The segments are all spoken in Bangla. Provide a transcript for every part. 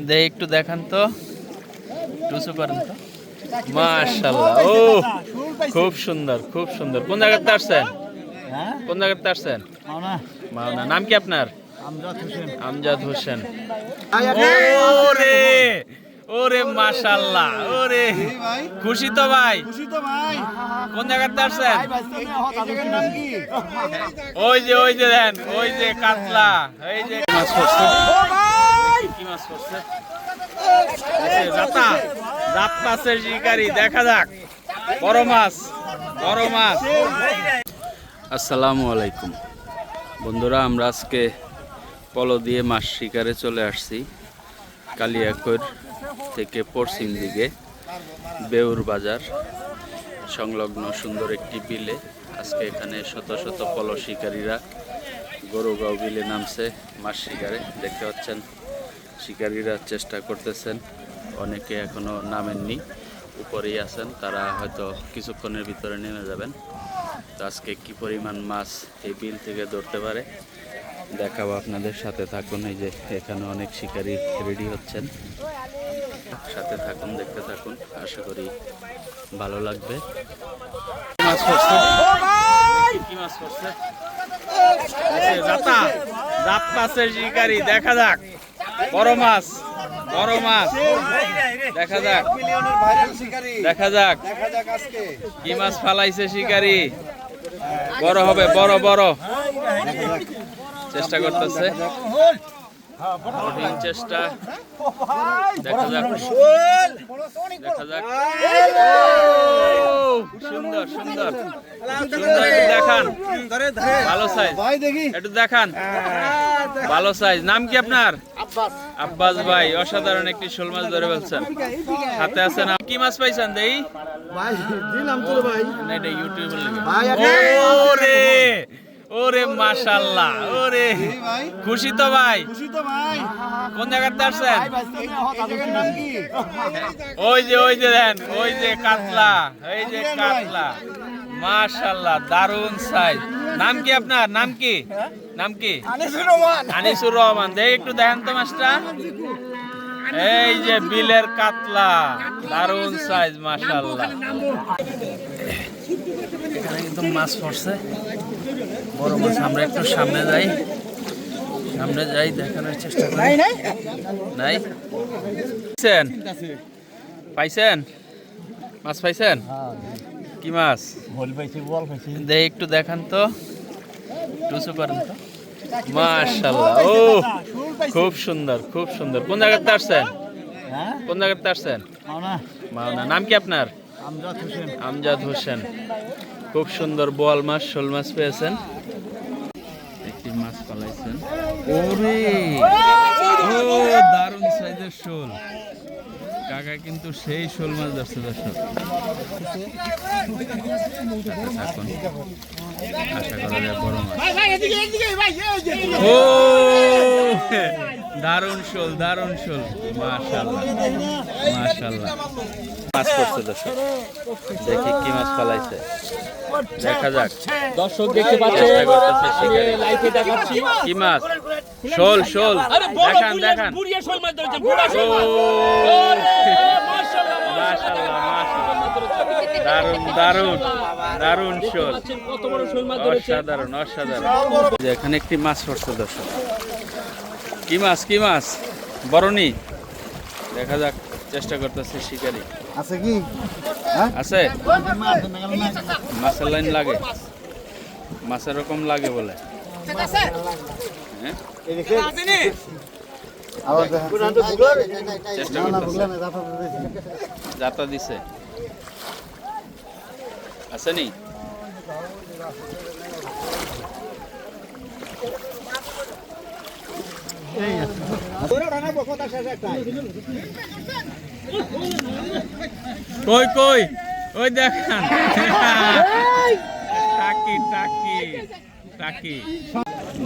দে একটু দেখান তো, টুসু করেন তো। মাশাআল্লাহ, ও খুব সুন্দর, খুব সুন্দর। কোন জায়গাতে আসছেন? কোন জায়গাতে আসছেন? মাওনা। নাম কি আপনার? আমজাদ হোসেন। ওরে ওরে মাশাআল্লাহ, ওরে খুশি তো ভাই? কোন জায়গাতে আসছেন? ওই যে দেন, ওই যে কাতলা, এই যে মাছ পড়ছে। কি মাছ পড়ছে? জাতা জাত মাছের শিকারি, দেখা যাক। বড় মাছ, বড় মাছ। আসসালামু আলাইকুম বন্ধুরা, আমরা আজকে পলো দিয়ে মাছ শিকারে চলে আসছি কালিয়াকৈর থেকে পশ্চিম দিকে বেউর বাজার সংলগ্ন সুন্দর একটি বিলে। আজকে এখানে শত শত পলো শিকারীরা গরুগাঁও বিলে নামছে মাছ শিকারে। দেখতে পাচ্ছেন শিকারীরা চেষ্টা করতেছেন, অনেকে এখনো নামেননি, উপরেই আছেন। তারা হয়তো কিছুক্ষণের ভিতরে নেমে যাবেন। তো আজকে কি পরিমাণ মাছ এই বিল থেকে ধরতে পারে দেখাবো আপনাদের, সাথে থাকুন। এই যে এখানে অনেক শিকারী রেডি হচ্ছেন, সাথে থাকুন, দেখতে থাকুন, আশা করি ভালো লাগবে। মাছ পড়ছে, কি মাছ পড়ছে? জাতা জাত মাছের শিকারি, দেখা যাক। বড় মাছ, বড় মাছ, দেখা যাক, দেখা যাক কি মাছ ফালাইছে শিকারি। বড় হবে, বড় বড় চেষ্টা করতেছে, কঠিন চেষ্টা। দেখা যাক, দেখা যাক। সুন্দর সুন্দর সুন্দর, একটু দেখান। ভালো সাইজ, একটু দেখান। ভালো সাইজ। নাম কি আপনার? আব্বাস ভাই। অসাধারণ একটি শোল মাছ ধরে ফেলছেন, হাতে আছেন। কি মাছ পাইছেন? দেই ওরে ওরে মাশাআল্লাহ, ওরে খুশি তো ভাই? কোন জায়গাতে আসছেন? ওই যে দেন, ওই যে কাতলা, এই যে কাতলা। মাশাআল্লাহ, দারুন সাইজ। নাম কি আপনার? নাম কি? নাম কি? আনিসুর রহমান। দেখ একটু দেখেন তো মাছটা। এই যে বিলের কাতলা, দারুন সাইজ, মাশাআল্লাহ। এখানে একদম মাছ পড়ছে, বড় মাছ। আমরা একটু সামনে যাই, সামনে যাই, দেখানোর চেষ্টা করি। নাই পাইছেন? মাছ পাইছেন? কি মাছ? দেখ একটু দেখান তো, টুসু করেন তো। মাশাআল্লাহ, ও খুব সুন্দর, খুব সুন্দর। কোন জায়গাতে আসছেন? কোন জায়গাতে আসছেন? মাওনা। নাম কি আপনার? আমজাদ হোসেন। খুব সুন্দর বোয়াল মাছ, শোল মাছ পেয়েছেন। একটি মাছ পালাইছেন। ওরে ও দারুণ সাইজের শোল। কাকা কিন্তু সেই শোল মাছ ধরছে দর্শক। এখন আশা করা যায় বড় মাছ। ও দারুণ শোল, দারুণ শোল। মাশাআল্লাহ, মাশাআল্লাহ। মাছ পড়ছে দর্শক, দেখি কি মাছ পালাইছে, দেখা যাক। দর্শক দেখতে পাচ্ছেন, লাইভে দেখাচ্ছি কি মাছ? শোল, শোল। দেখান, দেখান। বুড়িয়া শোল মাছ ধরেছে, বুড়া শোল। মাশাআল্লাহ, মাশাআল্লাহ, মাশাআল্লাহ। দারুণ, দারুণ, দারুণ শোল। কত বড় শোল মাছ ধরেছে, অসাধারণ, অসাধারণ। এখানে একটি মাছ পড়ছে দর্শক। কি মাছ? কি মাছ? বরণী। দেখা যাক, চেষ্টা করতেছে শিকারি। আছে কি? আছে? মাছের লাইন লাগে, মাছের রকম লাগে বলে। হ্যাঁ, চেষ্টা করতেছে, যাতা দিছে। আসেনি? কই কই, ওই দেখান। টাকি টাকি টাকি।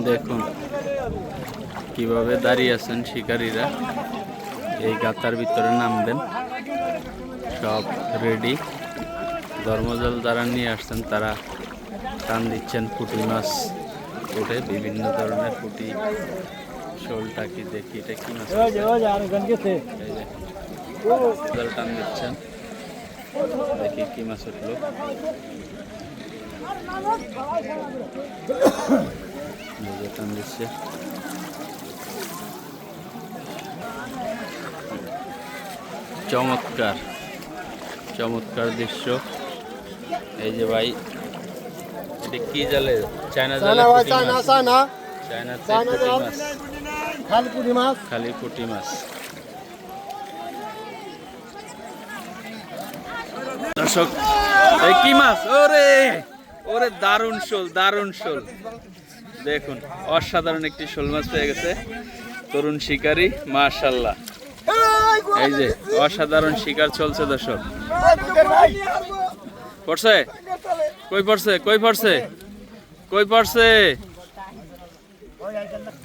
দেখুন কিভাবে দাঁড়িয়ে আছেন শিকারীরা। এই গাতার ভিতরে নামবেন, সব রেডি। ধর্মজল যারা নিয়ে আসছেন তারা টান দিচ্ছেন। পুঁটি মাছ উঠে, বিভিন্ন ধরনের পুঁটি শোলটা কি দেখি, এটা কি মাছ? ওই যে আর গান গেছে এই যে জাল টান দিচ্ছেন, দেখি কি মাছ উঠলো। এই যে টান দিচ্ছে। চমৎকার চমৎকার দৃশ্য। এই যে ভাই, এটা কি জালে? চায়না জালে পুঁটি মাছ। চায়নাতে পুঁটি মাছ, খালি পুঁটি মাছ। দর্শক, এই কি মাছ? ওরে ওরে, দারুণ শোল, দারুণ শোল। দেখুন, অসাধারণ একটি শোল মাছ পেয়ে গেছে তরুণ শিকারী, মাশাআল্লাহ। এই যে অসাধারণ শিকার চলছে দর্শক। পড়ছে? কই পড়ছে? কই পড়ছে? কই পড়ছে?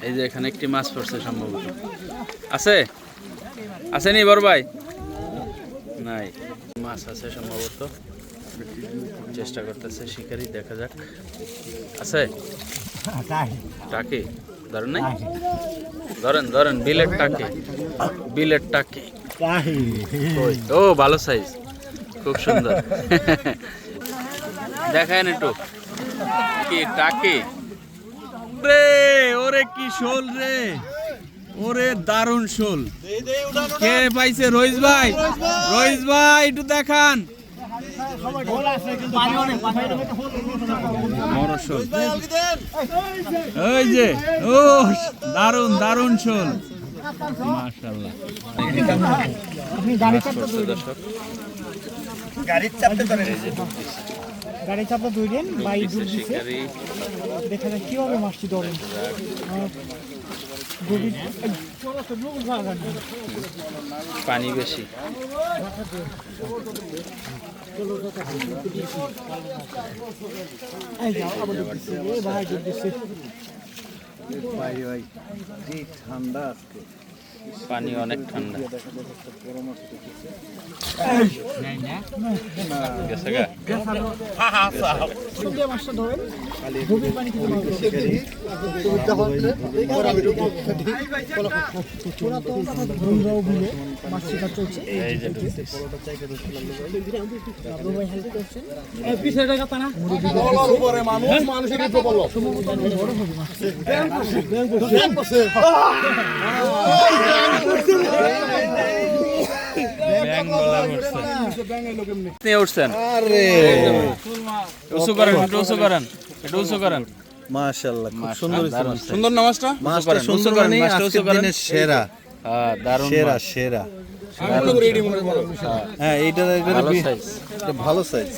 এই যে এখানে একটি মাছ পড়ছে সম্ভবত। আছে? আসেনি বড় ভাই? নাই, মাছ আছে সম্ভবত। চেষ্টা করতেছে শিকারি, দেখা যাক। আছে? টাকি ধরেন নাই? ধরেন ধরেন, বিলেট টাকি, বিলেট টাকি। ও ভালো সাইজ, খুব সুন্দর। দেখায় একটু, কি টাকি রে? ওরে কি শোল রে, ওরে দারুণ শোল। কে পাইছে? রইস ভাই, রইস ভাই একটু দেখান। বড় শোল, ওই যে, ও দারুণ দারুণ শোল, মাশাআল্লাহ। দর্শক, গাড়ি চাপা দুই দিন বাই ডুব দিছে, শিকারি দেখা যাক কিভাবে মাছটি ধরে। পানি বেশি। এই যাও আবার ডুব দিছে, এ ভাই ডুব দিছে। পানি অনেক ঠান্ডা। গেছে গা? সুন্দর মাছটা ধরেন, গভীর পানি থেকে মাছ শিকার চলছে। এই যে ঢুকতেছে। পিছের জায়গা পানা নিয়ে উঠছেন? উঁচু করেন, একটু উঁচু করেন, একটু উঁচু করেন। মাশাআল্লাহ, খুব সুন্দর দারুণ হয়েছে। সুন্দর না মাছটা? মাছটা উঁচু সুন্দর করেন, মানে মাছটা উঁচু আজকের করেন। দিনের সেরা, হ্যাঁ, দারুণ সেরা মাছ। সেরা। দারুণ। হ্যাঁ, এইটা ভালো সাইজ। ভালো সাইজ।